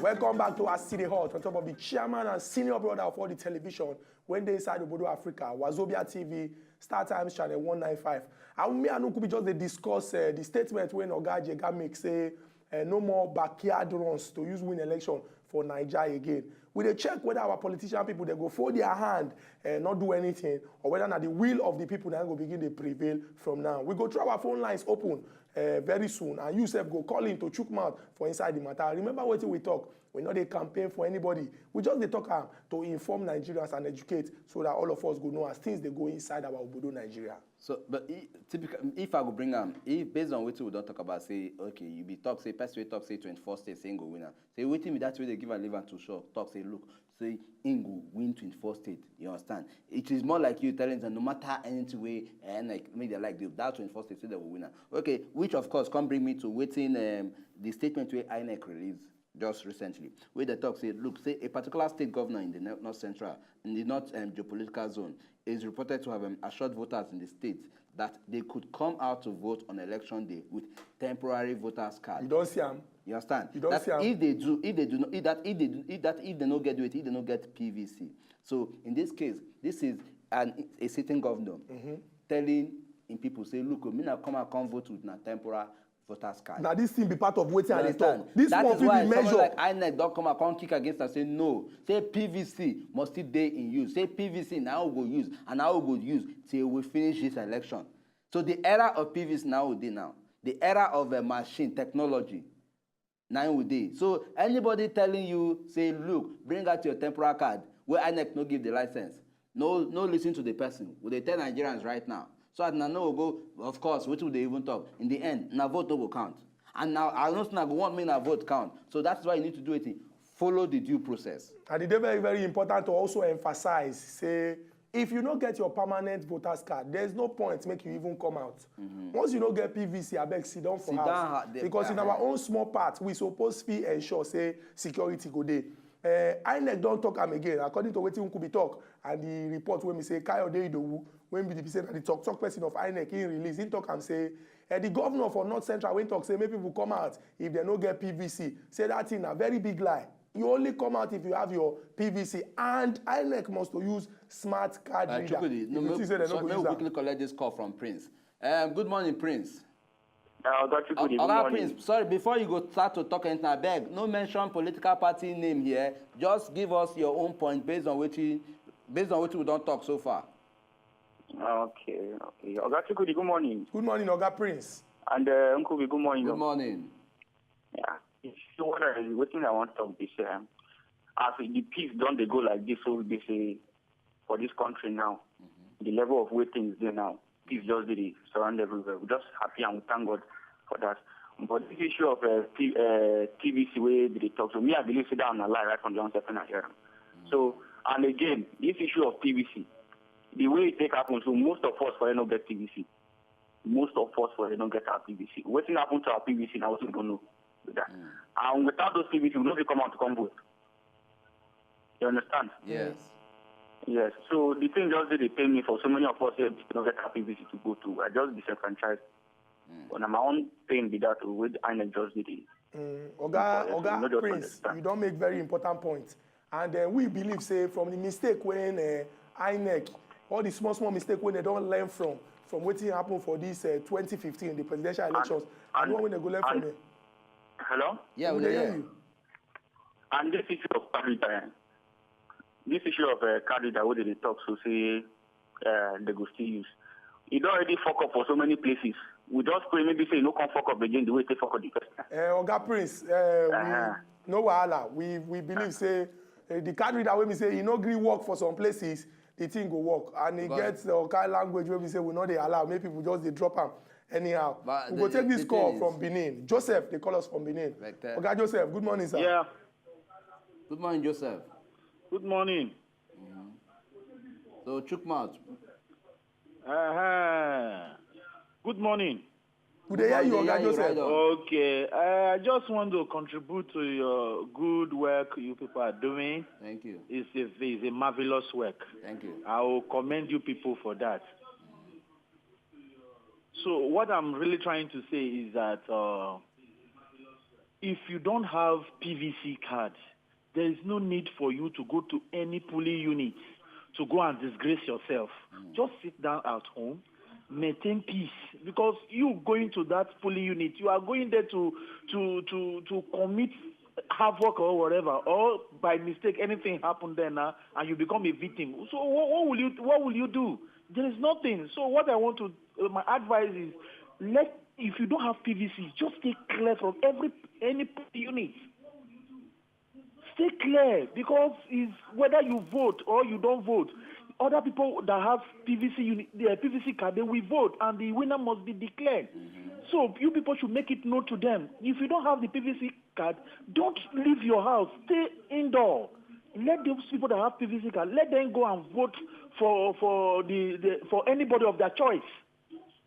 Welcome back to our City Hall on top of the chairman and senior brother of all the television when they inside Obodo Africa, Wazobia TV, Star Times Channel 195. And me and Nukubi just they discuss the statement when Oga Jega make say no more backyard runs to use win election for Nigeria again. We dey check whether our politician people they go fold their hand and not do anything, or whether not the will of the people that go begin to prevail from now. We go through our phone lines open very soon, and you self go call in to Chook mouth for inside the matter. Remember what we talk. We not a campaign for anybody. We just dey talk to inform Nigerians and educate so that all of us go know as things they go inside our Obodo Nigeria. So, but typically, if I go bring if based on what we don't talk about, say, okay, you be talk, say, person we talk, say, 24 states, say, go winner. Say, waiting me that way they give a liver to show. Talk, say, look, say, Ingo win 24 states. You understand? It is more like you telling them no matter any way, and like, maybe they like that 24 states, say they will winner. Okay, which of course can bring me to waiting the statement where INEC released just recently, where the talk say, look, say a particular state governor in the North Central, in the North geopolitical zone, is reported to have assured voters in the state that they could come out to vote on election day with temporary voters card. You don't see them. You understand? You don't see them. If they do not, if they don't get it, if they don't get PVC. So in this case, this is a sitting governor telling in people say, look, me now come and come vote with na temporary voters card. Now this thing be part of waiting and they talk. This that one is why be measure. Like INEC don't come and come kick against and say no. Say PVC must still day in use. Say PVC now we go use and now we go use till we finish this election. So the era of PVC now we dey now. The era of machine technology now we dey. So anybody telling you say look bring out your temporary card where INEC no give the license. No listen to the person. We dey tell Nigerians right now. So at now no go, of course, what will they even talk? In the end, na vote no go count. And now I don't know want me na vote count. So that's why you need to do it. Follow the due process. And it's very, very important to also emphasize, say, if you don't get your permanent voter's card, there's no point make you even come out. Once you don't get PVC, I beg sit down for house. Because in our own small part, we supposed to ensure, say, security go there. INEC don't talk am again. According to what Nkubi talk, and the report when we say Kayode Idowu, when the person the talk person of INEC in release, he talk and say the governor for North Central when talk say maybe people come out if they don't get PVC. Say that thing a very big lie. You only come out if you have your PVC, and INEC must to use smart card reader. We'll quickly collect this call from Prince. Good morning, Prince. Prince, sorry, before you go start to talk anything, I beg, no mention political party name here. Just give us your own point based on which we don't talk so far. Okay. Oga Chukudi, good morning. Good morning, Oga Prince. And Uncle, good morning. Good morning. Yeah. So what I want to talk this as the peace don't they go like this, so they say for this country now, the level of waiting is there now. Peace just did surround everywhere. We're just happy and we thank God for that. But this issue of TVC way they talk to me, I believe sit down and lie right from John Stephen and here. So, and again, this issue of TVC, the way it take happen, so most of us for not get TVC. Most of us for not get our PVC. What's happened to our PVC now, we don't know. That. And without those PVC, we don't come out to come vote. You understand? Yes. Yes. So the thing just did they pay me for so many of us here to not get our PVC to go to. I just disenfranchised. But my own pain be that with INEC just did it. Oga Prince, you don't make very important points. And we believe, say, from the mistake when INEC, all the small mistake when they don't learn from what happened for this 2015, the presidential elections, and when they go learn from it. Hello? Yeah, we hear you. And this issue of card reader, what did they talk so say they go still use. It already fuck up for so many places. We just pray maybe say no come fuck up again the way they fuck up the person. Oga Prince, no wahala. We believe say the card reader when we say you no agree work for some places, the thing go work. And it gets the kind of language where we say we not they allow. Maybe people just they drop them anyhow. But we go take this call from Benin. Joseph, they call us from Benin. Oga Joseph, good morning, sir. Yeah. Good morning, Joseph. Good morning. So Chook mouth. Good morning. Good day, you, Oga Joseph. Okay. I just want to contribute to your good work you people are doing. Thank you. It's a marvelous work. Thank you. I will commend you people for that. So what I'm really trying to say is that if you don't have PVC card, there is no need for you to go to any polling unit to go and disgrace yourself. Just sit down at home, maintain peace, because you going to that polling unit, you are going there to commit havoc or whatever, or by mistake anything happened there now and you become a victim. So what will you do? There is nothing. So what I want to, my advice is, if you don't have PVC, just stay clear from any unit. Stay clear, because it's whether you vote or you don't vote. Other people that have PVC card, they will vote, and the winner must be declared. So you people should make it known to them. If you don't have the PVC card, don't leave your house. Stay indoor. Let those people that have PVC card, let them go and vote for anybody of their choice.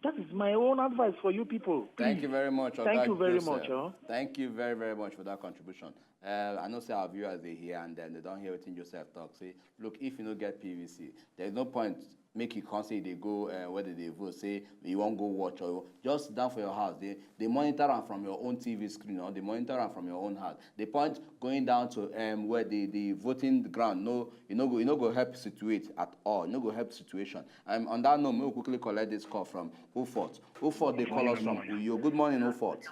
That is my own advice for you people. Thank you very much. Thank you very much. Thank you very, very much for that contribution. I know say our viewers they hear and then they don't hear what Joseph talk. Say, look, if you don't get PVC, there's no point make you constantly they go whether they vote, say you won't go watch, or just down for your house. They monitor them from your own TV screen, or they monitor them from your own house. The point going down to where the voting ground, you know go help situate at all. You know go help situation. On that note, we'll quickly collect this call from Ufort. Ufort, they call us from Uyo. Good morning, Ufort.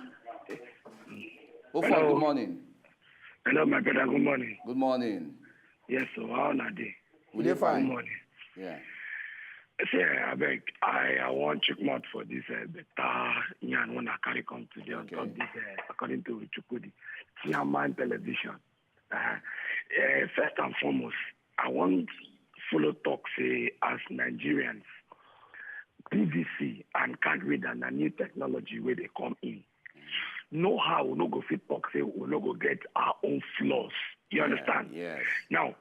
Ufort, good morning. Hello, my brother. Good morning. Good morning. Yes, so how are you? We're fine. Good morning. Yeah. Say, I beg, I want Chook mouth for this better yan when I carry come today on top this, according to Chook, Chairman Television. First and foremost, I want follow talk, say, as Nigerians, PVC and card reader and a new technology where they come in. Know how we no go fit talk, say we no go get our own flaws. You understand? Yes. Now,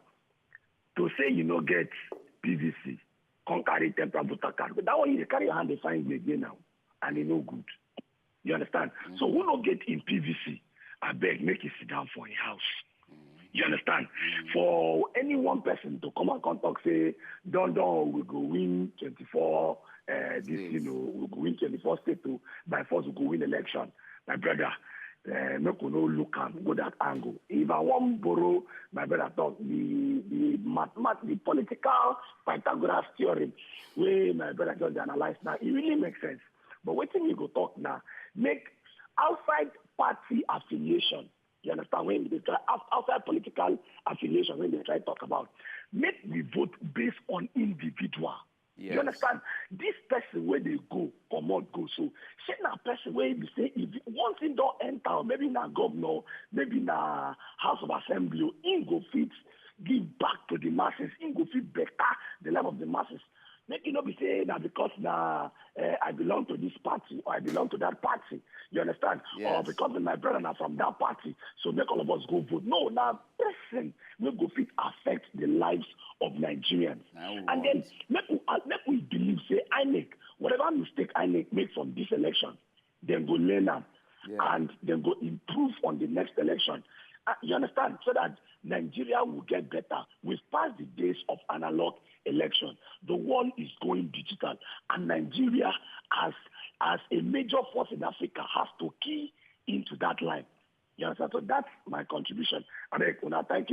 to say you no get PVC, can't carry temporary voter card, but that one you carry your hand, they find you again now, and it no good. You understand? So who no get in PVC, I beg, make you sit down for a house. You understand? For any one person to come and talk, say, don't, we go win 24, we go win 24 states, by force we go win election. My brother, make we no look and go that angle. If I want borrow, my brother talk the political Pythagoras theorem, where my brother just analyze now, it really makes sense. But what thing you go talk now, make outside party affiliation. You understand? When they try outside political affiliation, when they try to talk about, make we vote based on individual. Yes. You understand? This person where they go, come out, go. So, say na person where you say, if once he don't enter, maybe na governor, maybe na House of Assembly, he go fit give back to the masses, he go fit better the level of the masses. Make you not be saying that because I belong to this party or I belong to that party. You understand? Yes. Or because my brother are from that party, so make all of us go vote. No, now person will go fit affect the lives of Nigerians. And then make we believe, say, whatever mistake I make from this election, then go learn them and then go improve on the next election. You understand? So that Nigeria will get better. We've passed the days of analog election. The world is going digital, and Nigeria, as a major force in Africa, has to key into that line. You understand? So that's my contribution. Thank you. Thank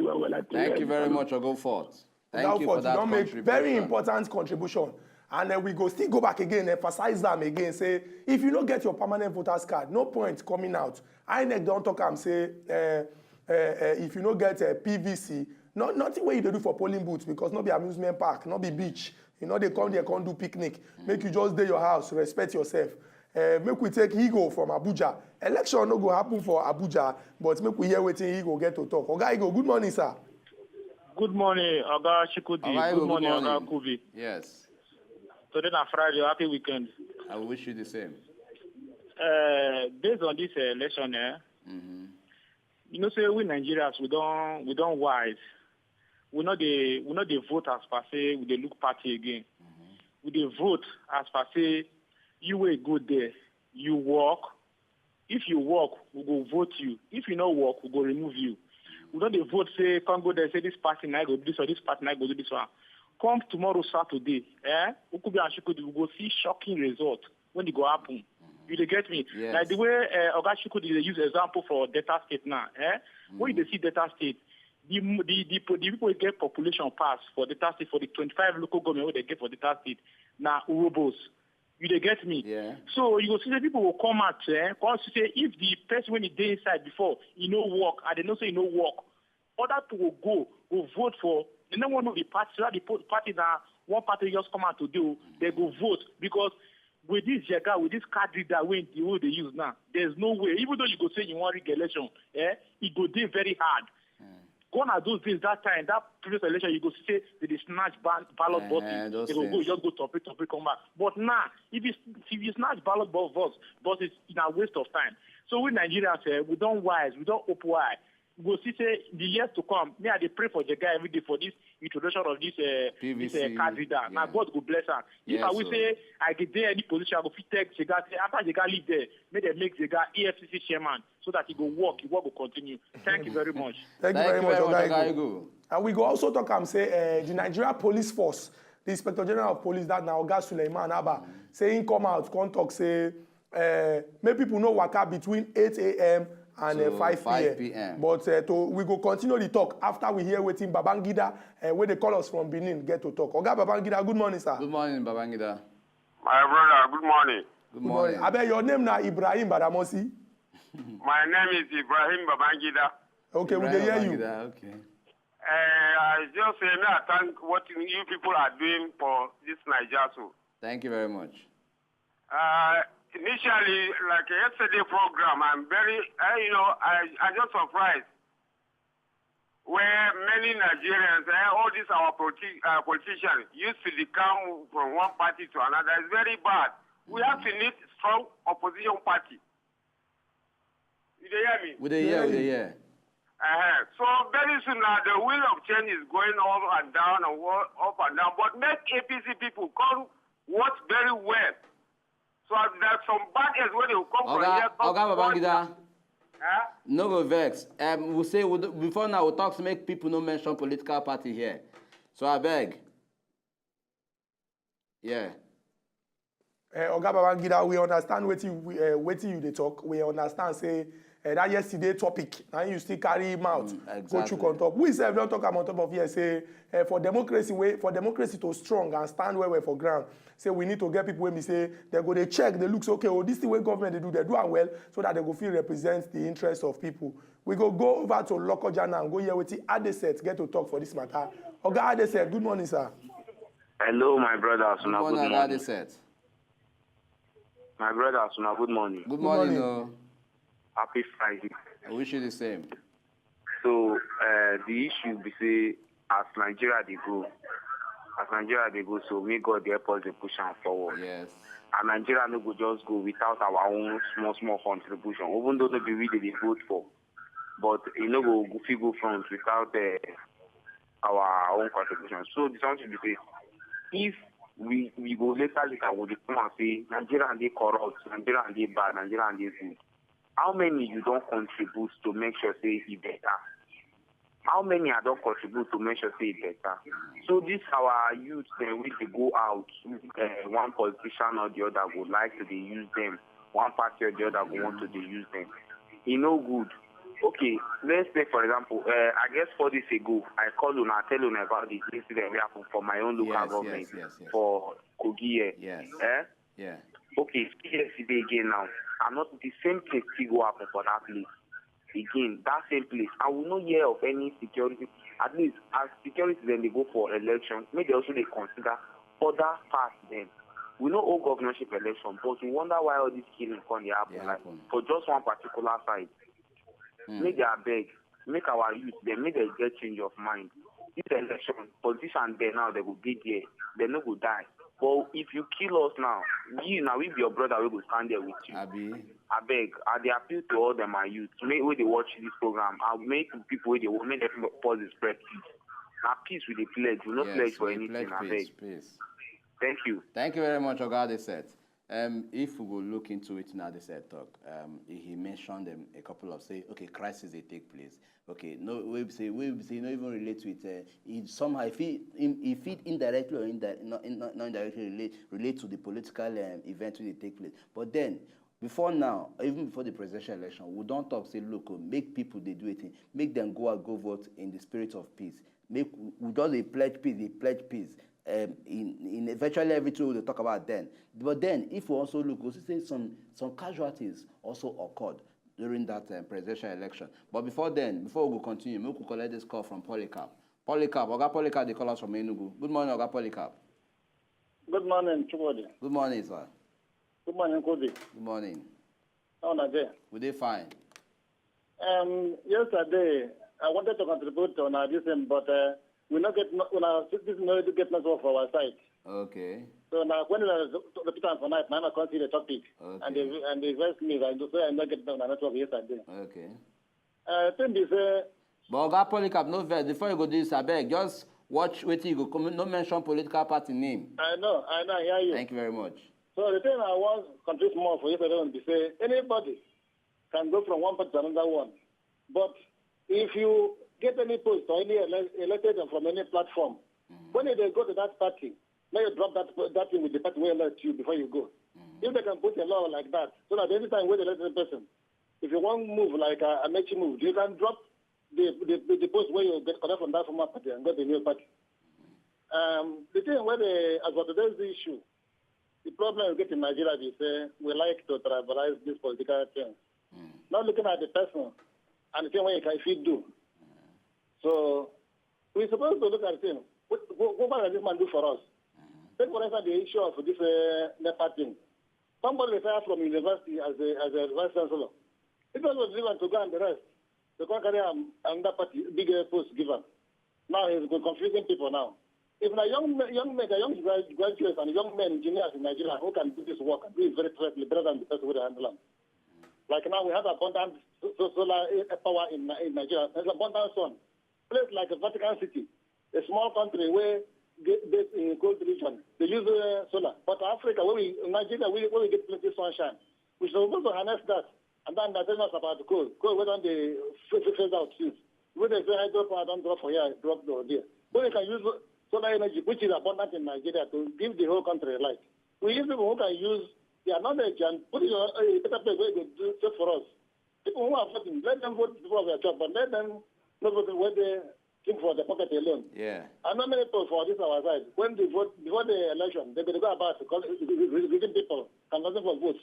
you very much. I'll go forth. Thank you for that contribution. Make very important contribution. And then we still go back again, emphasize them again, say, if you don't get your permanent voters card, no point coming out. INEC don't talk and say, if you don't get a PVC, nothing where you do for polling booths, because not be amusement park, not be beach. You know, they come there, can't do picnic. Make you just do your house, respect yourself. Make we take Higo from Abuja. Election no go happen for Abuja, but make we hear waiting Higo get to talk. Oga Higo, good morning, sir. Good morning, Oga Chikudi. Good morning, Oga Kubi. Yes. Today na Friday, happy weekend. I wish you the same. Based on this election, you know, say we Nigerians, we don't wise. We not the vote as per se, we dey look party again. We dey vote as per se, you will go there, you work. If you work, we go vote you. If you not work, we go remove you. We don't dey vote say, come go there, say this party now go do this or this party now go do this one. Come tomorrow Saturday, Ukubi and Shikudi, we go see shocking result when it go happen. You dey get me? Yes. Like the way Oga Chook dey use example for Delta State now. When you dey see Delta State, the people wey get population pass for Delta State for the 25 local government wey they get for Delta State na urobos. You dey get me? Yeah. So you go see the people will come out, come say if the person when he dey inside before, he no work, and they know say he no work, other people will go vote for. They don't want to be party. So the party that one party just come out to do, they go vote because with this Jega, with this card reader, when the way they use now, there's no way. Even though you go say you want election, it go dey very hard. Gone are those days, that time, that previous election, you go say they snatch ballot boxes. They go just go topic, come back. But now, if you snatch ballot boxes, it's a waste of time. So we Nigerians, we don't wise, we don't open wide. We go see say the years to come, me I dey pray for the guy every day for this introduction of this card reader. Yeah. Now God go bless her. If I will say I get there any position, I go fit take Jega. After Jega leave there, may they make Jega EFCC chairman so that he go work, he work will continue. Thank you very much. Thank you very much, Oga. Igu. And we go also talk and say the Nigeria Police Force, the Inspector General of Police, that now Oga Suleiman Abba, saying come out, come talk, say make people know waka between 8 a.m. and So 5 p.m. But we go continue the talk after we hear waiting Babangida, where they call us from Benin, get to talk. Oga Babangida, good morning, sir. Good morning, Babangida. My brother, good morning. Good morning. I bet your name now Ibrahim Badamosi. My name is Ibrahim Babangida. Okay, we can hear you. Okay. I just say, I thank what you people are doing for this Nigeria. Thank you very much. Initially, like yesterday program, I'm very, I just surprised where many Nigerians, all these our politicians used to come from one party to another. It's very bad. We have to need strong opposition party. You hear me? With the year. So very soon now, the wheel of change is going up and down and up and down. But make APC people come work very well. So there's some bad areas where they will come from here. Oga Babangida. No go vex. We say before now we talk to make people no mention political party here. So I beg. Yeah. Oga Babangida, we understand what you they talk. We understand say that yesterday topic, and you still carry him out. Exactly. Go Chook on top. We say don't talk on top of here. Say for democracy to strong and stand where we're for ground. Say we need to get people when we say they go they check, they look okay. Oh, this is the way government they do well, so that they go feel represents the interests of people. We go over to local journal and go here with the Adeset get to talk for this matter. Oga Adeset, good morning, sir. Hello, my brother. Good morning, Adeset. My brother, Suna, good morning. Good morning. Happy Friday. I wish you the same. So the issue be say as Nigeria they go, so may God help us to push them forward. Yes. And Nigeria no go just go without our own small contribution, even though we really vote for. But you know go front without our own contribution. So the something be say if we go later we'll come and say Nigeria and they corrupt, Nigeria and they bad, Nigeria and they good. How many you don't contribute to make sure say it better? How many I don't contribute to make sure say it better? So this our youth when they go out, one politician or the other would like to use them, one party or the other would want to use them. It's no good. Okay, let's take for example, I guess 4 days ago, I called you and I tell you about this incident we happened for my own local government for Kogi. Yes. Yeah. Okay, yesterday again now. I'm not the same place to go happen for that place. Again, that same place. I will not hear of any security. At least as security then they go for election, maybe also they consider other parts then. We know all governorship election, but we wonder why all these killings can happen like, for just one particular side. Make their beg, make our youth, they make them get change of mind. This election, politicians there now, they will be there, they no go die. But if you kill us now, we be your brother, we will stand there with you. I beg, I appeal to all them my youth, make way they watch this program, I'll make people where they will make them pause the spread peace. Now peace with the pledge, we not pledge for anything, I beg. Thank you. Thank you very much, Oga Adeset. If we will look into it now, Adeset talk, he mentioned a couple of say, okay, crisis they take place. Okay, no, we say not even relate to it. It somehow if it indirectly or not indirectly relate to the political event when they take place. But then before now, even before the presidential election, we don't talk, say, look, make people, they do it, make them go out, go vote in the spirit of peace. We just they pledge peace. In virtually every tool they talk about then. But then, if we also look, we'll see some casualties also occurred during that presidential election. But before we continue, we could collect this call from Polycarp. Oga Polycarp, they call us from Enugu. Good morning, Oga Polycarp. Good morning, Chook. Good morning, sir. Good morning, Kobe. Good morning. How are you? We did fine. Yesterday, I wanted to contribute on this, but we not get this no get network for our side. Okay. So now when I repeat on tonight, now I can't see the topic. Okay. And they verse me, I not get the network yesterday. Okay. Thing is, but Oga Polycarp, no verse. Before you go do this, I beg, just watch wait till you go. No mention political party name. I know, I hear you. Thank you very much. So the thing I want to contribute more for yesterday is to say anybody can go from one party to another one. But if you get any post or any elected from any platform, when they go to that party, now you drop that thing with the party where elect you before you go. If they can put a law like that, so that every time when they elect a person, if you want to move like a Mechi move, you can drop the post where you get connect from that former party and go to the new party. The thing where as for today's issue, the problem we get in Nigeria is we like to tribalize this political thing. Not looking at the person and the thing what you can fit do. So we're supposed to look at the thing. What does this man do for us? Take for instance the issue of this NEPA thing. Somebody retired from university as a vice chancellor. It was given to go and the rest. They can't carry another party, bigger post given. Now he's confusing people now. If a young graduates and young men engineers in Nigeria who can do this work and do it very correctly better than the person who handle them. Like now we have abundant solar power in Nigeria. There's abundant sun. Place like a Vatican City, a small country where based in cold region, they use solar. But Africa, Nigeria, we get plenty of sunshine. We should also harness that. And then tell us about the coal. Coal, we don't phase out since. When they say hydropower don't drop for here, drop over there. But we can use solar energy, which is abundant in Nigeria, to give the whole country light. We use people who can use their knowledge and put it in a better place where they do just for us. People who are voting, let them vote for their job, but let them not vote where they think for the pocket alone. Yeah. And not many people for this our side. When they vote before the election, they're going to go about giving people canvassing for votes.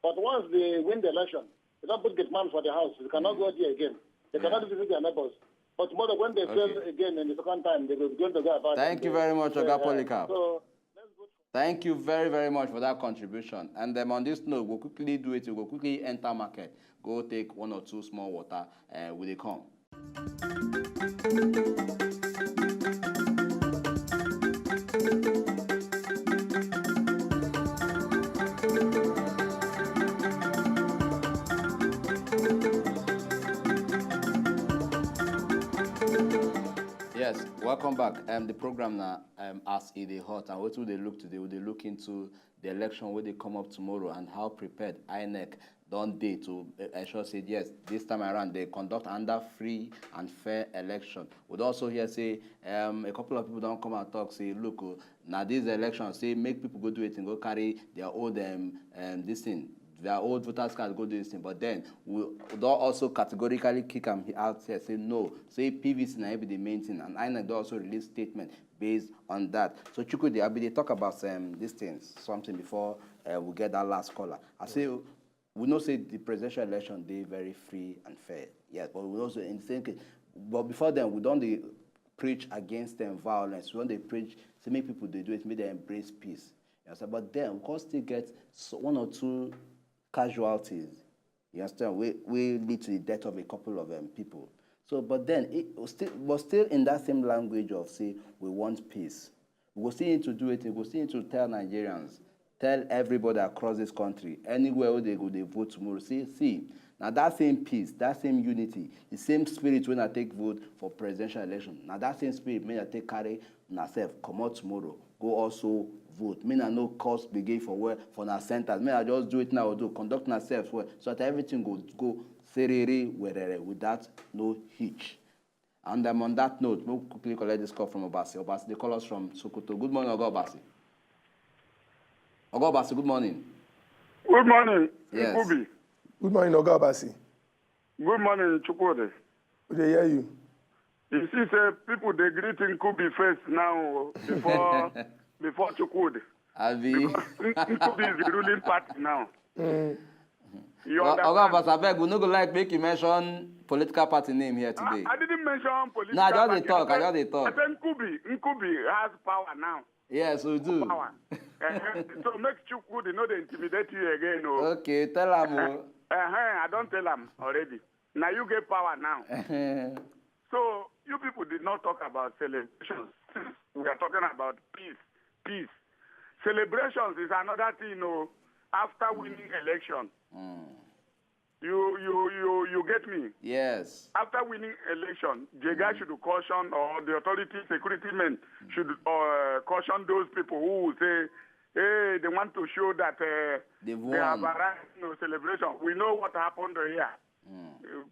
But once they win the election, they don't put demand for the house. They cannot go there again. They cannot visit their neighbors. But tomorrow, when they fail again in the second time, they're going to go about. Thank you very much, Oga Polycarp. So, let's go. Thank you very, very much for that contribution. And on this note, we'll quickly do it. We'll quickly enter market. Go take one or two small water. Will they come? Yes, welcome back. The program now, as it is hot, and what will they look today? Will they look into the election where they come up tomorrow and how prepared INEC don't they to ensure say yes, this time around they conduct under free and fair election. Would also hear say a couple of people don't come and talk say look now this election say make people go do it and go carry their old this thing. Their old voters card go do this thing, but then we don't also categorically kick them out here, say no, say PVC na be the main thing, and INEC also release statement based on that. So Chook, they talk about these things, something before we get that last caller. I say we know say the presidential election they very free and fair, yes, but we also in the same case, but before then we don't preach against them violence, we don't preach to make people they do it, make them embrace peace. Yes, but then we can still get one or two casualties, you understand, we lead to the death of a couple of people. So, but then it was still in that same language of say we want peace. We will still need to do it. We will still need to tell Nigerians, tell everybody across this country, anywhere where they go, they vote tomorrow. See, now that same peace, that same unity, the same spirit when I take vote for presidential election. Now that same spirit when I take carry myself, come out tomorrow, go also vote. Me I no cost begin for our centers. Me I just do it now or do conduct myself well so that everything go serere without no hitch. And on that note, we'll quickly collect this call from Obasi. Obasi, they call us from Sokoto. Good morning, Oga Obasi. Oga Obasi, good morning. Good Good morning, Yes. Kubi. Good morning, Oga Obasi. Good morning, Chukwode. Good to hear you. You see, say, people, they greeting Kubi first now before Chukwode. Abi. Because Kubi is the ruling party now. You Oga understand? Obasi, we no go like make you mention political party name here today. I didn't mention political No, I just dey party. talk. I just dey talk. I said Kubi has power now. Yes, we do. Power. So make Chukwudi not intimidate you again. No. Okay, tell him. I don't tell him already. Now you get power now. So you people did not talk about celebrations. We are talking about peace. Peace. Celebrations is another thing, after winning election. You get me? Yes. After winning election, Jega should caution, or the authority, security men should caution those people who will say, hey, they want to show that they have a celebration. We know what happened here,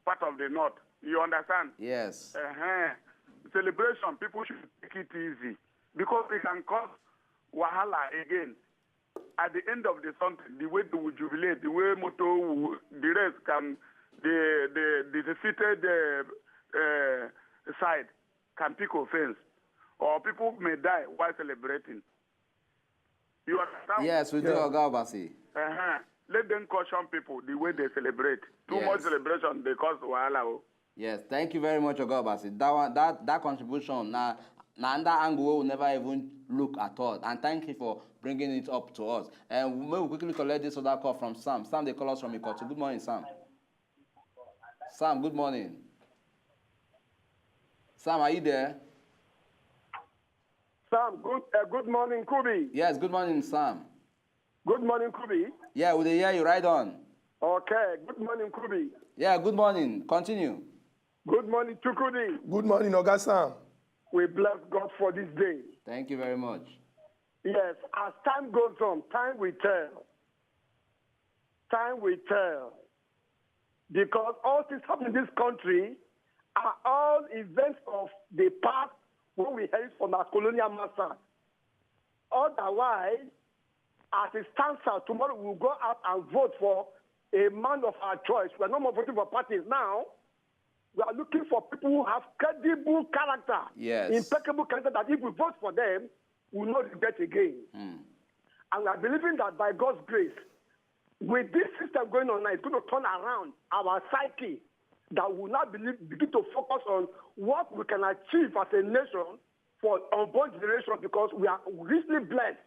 part of the north. You understand? Yes. Celebration, people should take it easy because they can cause wahala again. At the end of the something, the way they will jubilate, the way the rest can, the defeated side can pick offense, or people may die while celebrating. You understand? Yes, we do, Oga Obasi. Let them caution people the way they celebrate. Too much celebration, they cause wahala. Yes, thank you very much, Oga Obasi. That contribution, now under angle we will never even look at all. And thank you for bringing it up to us. And we'll quickly collect this other call from Sam. Sam, they call us from Ikotu. Good morning, Sam. Sam, good morning. Sam, are you there? Sam, good morning, Kubi. Yes, good morning, Sam. Good morning, Kubi. Yeah, we hear you right on. Okay, good morning, Kubi. Yeah, good morning. Continue. Good morning, Chukudi. Good morning, Oga Sam. We bless God for this day. Thank you very much. Yes, as time goes on, time will tell. Time will tell. Because all things happening in this country are all events of the past when we heard from our colonial master. Otherwise, as it stands out, tomorrow we'll go out and vote for a man of our choice. We're no more voting for parties now. We are looking for people who have credible character, impeccable character, that if we vote for them, we will not regret again. And we are believing that by God's grace, with this system going on now, it's going to turn around our psyche, that we will now begin to focus on what we can achieve as a nation for unborn generation, because we are richly blessed.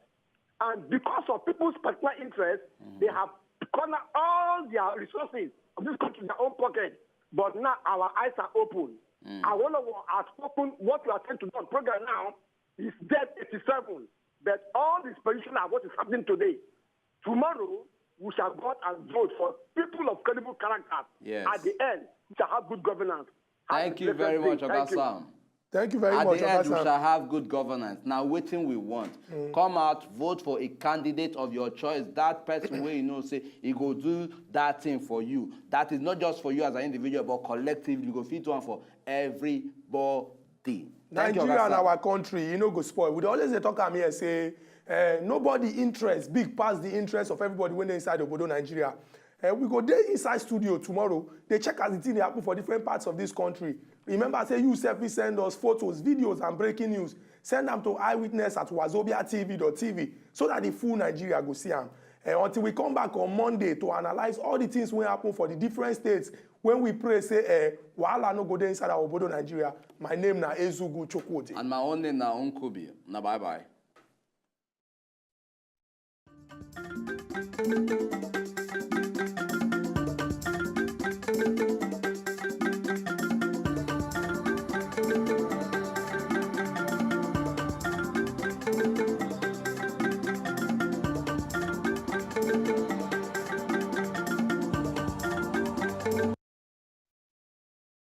And because of people's particular interest, they have cornered all their resources of this country in their own pocket. But now our eyes are open. And one of our spoken, what we are trying to do on program now is dead 87. But all this position are what is happening today. Tomorrow, we shall go out and vote for people of credible character. Yes. At the end, we shall have good governance. Thank you very much, Oga Sam. Thank you very much, At the end, Oga we Sam. shall have good governance. Now, waiting we want. Come out, vote for a candidate of your choice. That person where you know, say, he go do that thing for you. That is not just for you as an individual, but collectively. You go fit one for everybody. Nigeria and our country, go spoil. We always talk am here, say, nobody interest big past the interest of everybody when they inside Obodo Nigeria. We go there inside studio tomorrow. They check as the thing they happen for different parts of this country. Remember, say you selfie send us photos, videos, and breaking news. Send them to eyewitness at wazobia.tv so that the full Nigeria go see them. Until we come back on Monday to analyze all the things wey happen for the different states when we pray say wahala no go dey inside our Obodo Nigeria. My name na Ezugu Chook. And my own name na Nkubi. Na bye bye.